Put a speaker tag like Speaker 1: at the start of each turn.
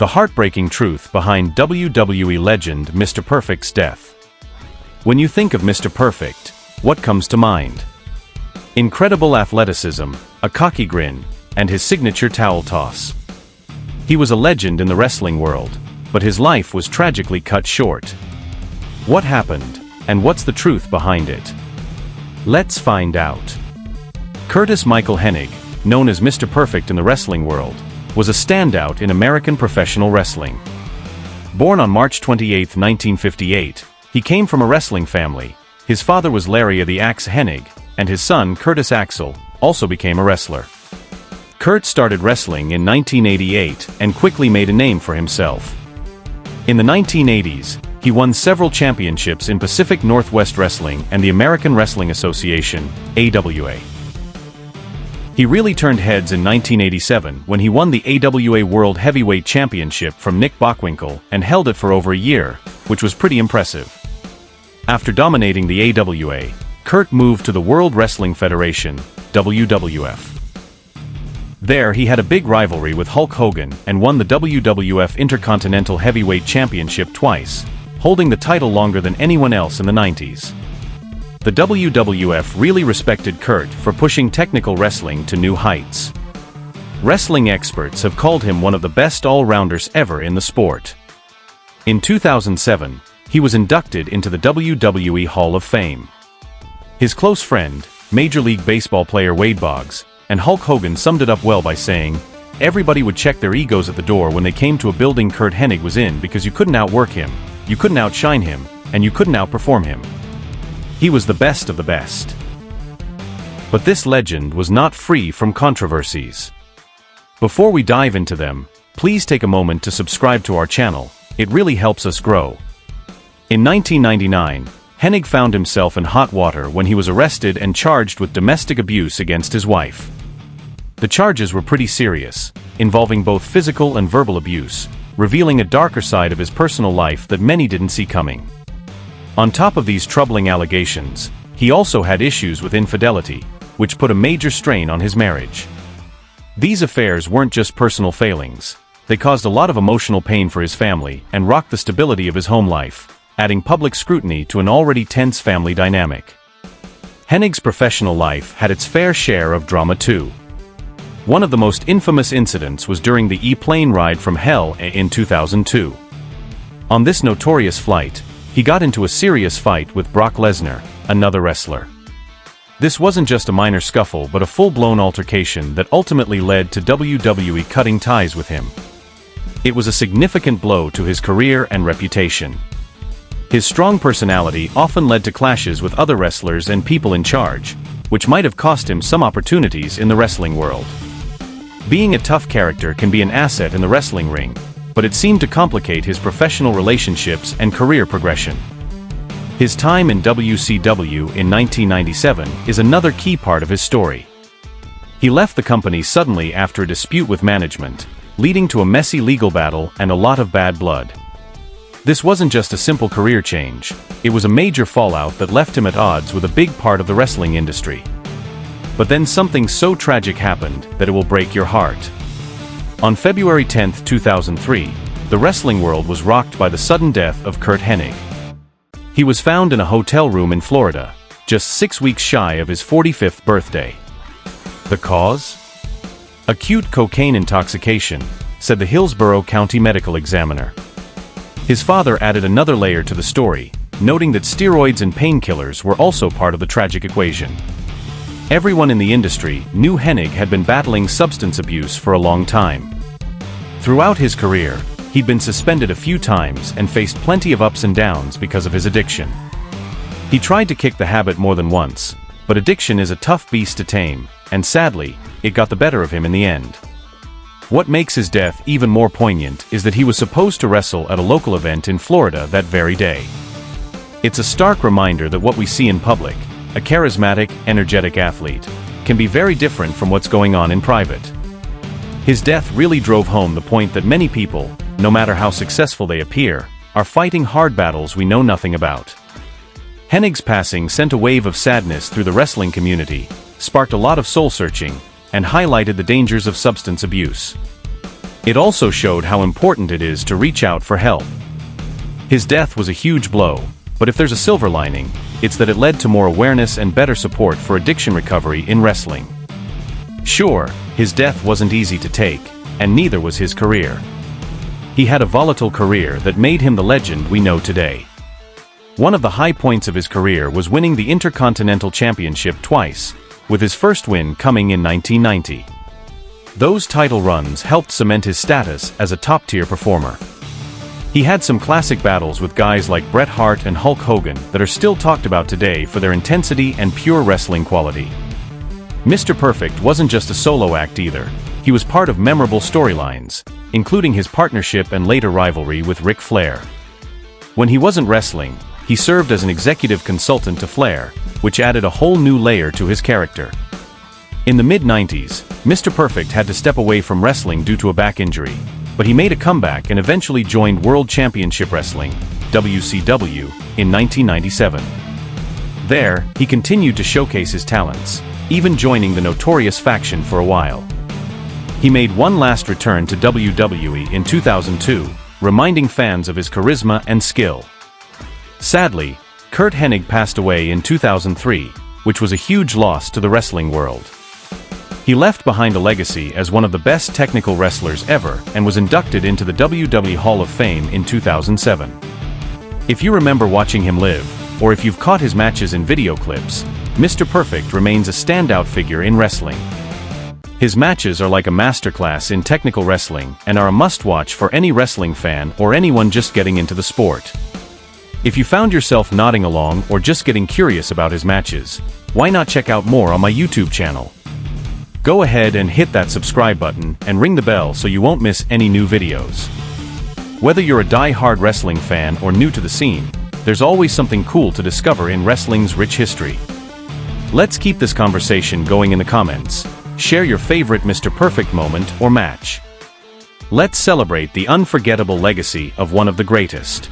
Speaker 1: The heartbreaking truth behind WWE legend Mr. Perfect's death. When you think of Mr. Perfect, what comes to mind? Incredible athleticism, a cocky grin, and his signature towel toss. He was a legend in the wrestling world, but his life was tragically cut short. What happened, and what's the truth behind it? Let's find out. Curtis Michael Hennig, known as Mr. Perfect in the wrestling world, was a standout in American professional wrestling. Born on March 28, 1958, he came from a wrestling family. His father was Larry the Axe Hennig, and his son, Curtis Axel, also became a wrestler. Kurt started wrestling in 1988 and quickly made a name for himself. In the 1980s, he won several championships in Pacific Northwest Wrestling and the American Wrestling Association, AWA. He really turned heads in 1987 when he won the AWA World Heavyweight Championship from Nick Bockwinkel and held it for over a year, which was pretty impressive. After dominating the AWA, Kurt moved to the World Wrestling Federation, WWF. There he had a big rivalry with Hulk Hogan and won the WWF Intercontinental Heavyweight Championship twice, holding the title longer than anyone else in the 90s. The WWF really respected Kurt for pushing technical wrestling to new heights. Wrestling experts have called him one of the best all-rounders ever in the sport. In 2007, he was inducted into the WWE Hall of Fame. His close friend, Major League Baseball player Wade Boggs, and Hulk Hogan summed it up well by saying, "Everybody would check their egos at the door when they came to a building Kurt Hennig was in because you couldn't outwork him, you couldn't outshine him, and you couldn't outperform him. He was the best of the best." But this legend was not free from controversies. Before we dive into them, please take a moment to subscribe to our channel. It really helps us grow. In 1999, Hennig found himself in hot water when he was arrested and charged with domestic abuse against his wife. The charges were pretty serious, involving both physical and verbal abuse, revealing a darker side of his personal life that many didn't see coming. On top of these troubling allegations, he also had issues with infidelity, which put a major strain on his marriage. These affairs weren't just personal failings, they caused a lot of emotional pain for his family and rocked the stability of his home life, adding public scrutiny to an already tense family dynamic. Hennig's professional life had its fair share of drama too. One of the most infamous incidents was during the E-plane ride from Hell in 2002. On this notorious flight, he got into a serious fight with Brock Lesnar, another wrestler. This wasn't just a minor scuffle but a full-blown altercation that ultimately led to WWE cutting ties with him. It was a significant blow to his career and reputation. His strong personality often led to clashes with other wrestlers and people in charge, which might have cost him some opportunities in the wrestling world. Being a tough character can be an asset in the wrestling ring, but it seemed to complicate his professional relationships and career progression. His time in WCW in 1997 is another key part of his story. He left the company suddenly after a dispute with management, leading to a messy legal battle and a lot of bad blood. This wasn't just a simple career change, it was a major fallout that left him at odds with a big part of the wrestling industry. But then something so tragic happened that it will break your heart. On February 10, 2003, the wrestling world was rocked by the sudden death of Kurt Hennig. He was found in a hotel room in Florida, just 6 weeks shy of his 45th birthday. The cause? Acute cocaine intoxication, said the Hillsborough County Medical Examiner. His father added another layer to the story, noting that steroids and painkillers were also part of the tragic equation. Everyone in the industry knew Hennig had been battling substance abuse for a long time. Throughout his career, he'd been suspended a few times and faced plenty of ups and downs because of his addiction. He tried to kick the habit more than once, but addiction is a tough beast to tame, and sadly, it got the better of him in the end. What makes his death even more poignant is that he was supposed to wrestle at a local event in Florida that very day. It's a stark reminder that what we see in public, a charismatic, energetic athlete, can be very different from what's going on in private. His death really drove home the point that many people, no matter how successful they appear, are fighting hard battles we know nothing about. Hennig's passing sent a wave of sadness through the wrestling community, sparked a lot of soul-searching, and highlighted the dangers of substance abuse. It also showed how important it is to reach out for help. His death was a huge blow, but if there's a silver lining, it's that it led to more awareness and better support for addiction recovery in wrestling. Sure, his death wasn't easy to take, and neither was his career. He had a volatile career that made him the legend we know today. One of the high points of his career was winning the Intercontinental Championship twice, with his first win coming in 1990. Those title runs helped cement his status as a top-tier performer. He had some classic battles with guys like Bret Hart and Hulk Hogan that are still talked about today for their intensity and pure wrestling quality. Mr. Perfect wasn't just a solo act either. He was part of memorable storylines, including his partnership and later rivalry with Ric Flair. When he wasn't wrestling, he served as an executive consultant to Flair, which added a whole new layer to his character. In the mid-90s, Mr. Perfect had to step away from wrestling due to a back injury, but he made a comeback and eventually joined World Championship Wrestling, WCW, in 1997. There, he continued to showcase his talents, even joining the Notorious faction for a while. He made one last return to WWE in 2002, reminding fans of his charisma and skill. Sadly, Curt Hennig passed away in 2003, which was a huge loss to the wrestling world. He left behind a legacy as one of the best technical wrestlers ever and was inducted into the WWE Hall of Fame in 2007. If you remember watching him live, or if you've caught his matches in video clips, Mr. Perfect remains a standout figure in wrestling. His matches are like a masterclass in technical wrestling and are a must-watch for any wrestling fan or anyone just getting into the sport. If you found yourself nodding along or just getting curious about his matches, why not check out more on my YouTube channel? Go ahead and hit that subscribe button and ring the bell so you won't miss any new videos. Whether you're a die-hard wrestling fan or new to the scene, there's always something cool to discover in wrestling's rich history. Let's keep this conversation going in the comments. Share your favorite Mr. Perfect moment or match. Let's celebrate the unforgettable legacy of one of the greatest.